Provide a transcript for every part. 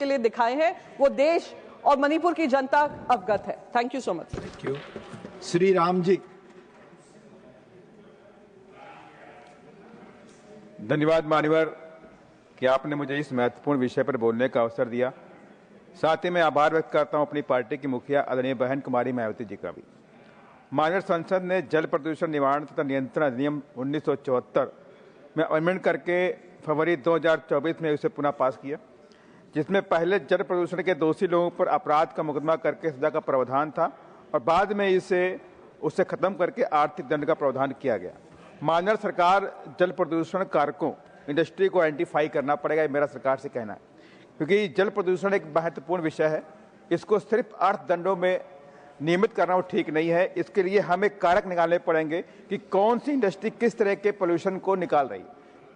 के लिए दिखाए हैं वो देश और मणिपुर की जनता अवगत है। Thank you so much. Thank you. Shri Ram ji. धन्यवाद मान्यवर कि आपने मुझे इस महत्वपूर्ण विषय पर बोलने का अवसर दिया। साथ ही मैं आभार व्यक्त करता हूं अपनी पार्टी की मुखिया आदरणीय बहन कुमारी मायावती जी का भी। माननीय संसद ने जल प्रदूषण निवारण तथा नियंत्रण अधिनियम 1974 में अमेंडमेंट करके फरवरी 2024 में उसे पुनः पास किया, जिसमें पहले जल प्रदूषण के दोषी लोगों पर अपराध का मुकदमा करके सजा का प्रावधान था और बाद में उसे खत्म करके आर्थिक दंड का प्रावधान किया गया। माननीय सरकार जल प्रदूषण कारकों इंडस्ट्री को आइडेंटिफाई करना पड़ेगा, मेरा सरकार से कहना है, क्योंकि जल प्रदूषण एक महत्वपूर्ण विषय है। इसको सिर्फ अर्थदंडों में नियमित करना वो ठीक नहीं है। इसके लिए हमें कारक निकालने पड़ेंगे कि कौन सी इंडस्ट्री किस तरह के पोल्यूशन को निकाल रही,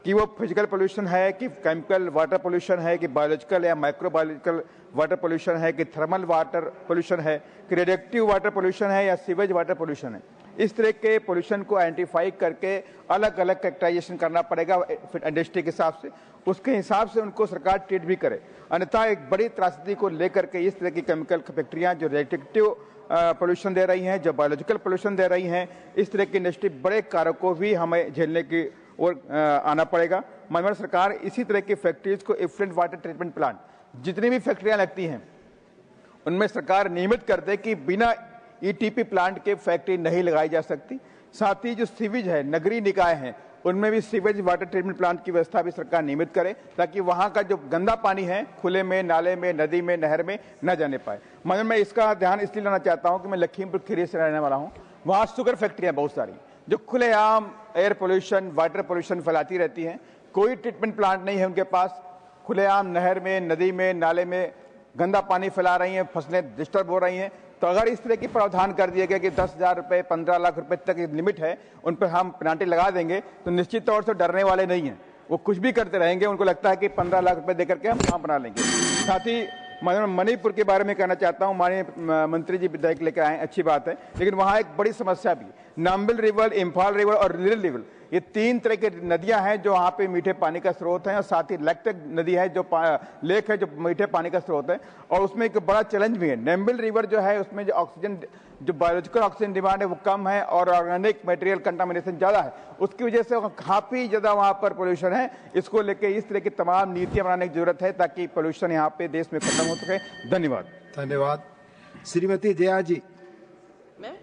कि वो फिजिकल पोल्यूशन है, कि केमिकल वाटर पोल्यूशन है, कि बायोलॉजिकल या माइक्रो बायोलॉजिकल वाटर पोल्यूशन है, कि थर्मल वाटर पोल्यूशन है, कि रेडिएक्टिव वाटर पोल्यूशन है या सीवेज वाटर पोल्यूशन है। इस तरह के पोल्यूशन को आइडेंटिफाई करके अलग अलग कैरेक्टराइजेशन करना पड़ेगा इंडस्ट्री के हिसाब से, उसके हिसाब से उनको सरकार ट्रीट भी करे। अन्यथा एक बड़ी त्रासदी को लेकर के इस तरह की केमिकल फैक्ट्रियां जो रेडिएक्टिव पोल्यूशन दे रही हैं, जो बायोलॉजिकल पोल्यूशन दे रही हैं, इस तरह की इंडस्ट्री बड़े कारकों को भी हमें झेलने की ओर आना पड़ेगा। माननीय सरकार इसी तरह की फैक्ट्रीज को इफ्लुएंट वाटर ट्रीटमेंट प्लांट जितनी भी फैक्ट्रियां लगती हैं उनमें सरकार नियमित कर दे कि बिना ईटीपी प्लांट के फैक्ट्री नहीं लगाई जा सकती। साथ ही जो सीवेज है, नगरीय निकाय हैं, उनमें भी सीवेज वाटर ट्रीटमेंट प्लांट की व्यवस्था भी सरकार नियमित करे, ताकि वहां का जो गंदा पानी है खुले में, नाले में, नदी में, नहर में न जाने पाए। मगर मैं इसका ध्यान इसलिए लाना चाहता हूं कि मैं लखीमपुर खीरी से रहने वाला हूं। वहां शुगर फैक्ट्रियां बहुत सारी जो खुलेआम एयर पोल्यूशन, वाटर पोल्यूशन फैलाती रहती हैं। कोई ट्रीटमेंट प्लांट नहीं है उनके पास। खुलेआम नहर में, नदी में, नाले में गंदा पानी फैला रही हैं, फसलें डिस्टर्ब हो रही हैं। तो अगर इस तरह की प्रावधान कर दिया गया कि 10,000 रुपये, 15 लाख रुपए तक लिमिट है, उन पर हम पेनाल्टी लगा देंगे, तो निश्चित तौर से डरने वाले नहीं हैं। वो कुछ भी करते रहेंगे, उनको लगता है कि 15 लाख रुपए देकर के हम काम बना लेंगे। साथ ही मणिपुर के बारे में कहना चाहता हूं, माननीय मंत्री जी विधेयक लेकर आए, अच्छी बात है, लेकिन वहां एक बड़ी समस्या भी, नाम्बिल रिवर, इम्फाल रिवर और लिरिल रिवर, ये 3 तरह की नदियां हैं जो वहां पे मीठे पानी का स्रोत है, और साथ ही लेक्टिक नदी है जो लेक है जो मीठे पानी का स्रोत है। और उसमें एक बड़ा चैलेंज भी है। नाम्बिल रिवर जो है उसमें जो ऑक्सीजन, जो बायोलॉजिकल ऑक्सीजन डिमांड है वो कम है और ऑर्गेनिक मटेरियल कंटामिनेशन ज्यादा है, उसकी वजह से काफी ज्यादा वहां पर पोल्यूशन है। इसको लेकर इस तरह की तमाम नीतियां बनाने की जरूरत है ताकि पोल्यूशन यहाँ पे देश में खत्म हो सके। धन्यवाद। धन्यवाद। श्रीमती जया जी।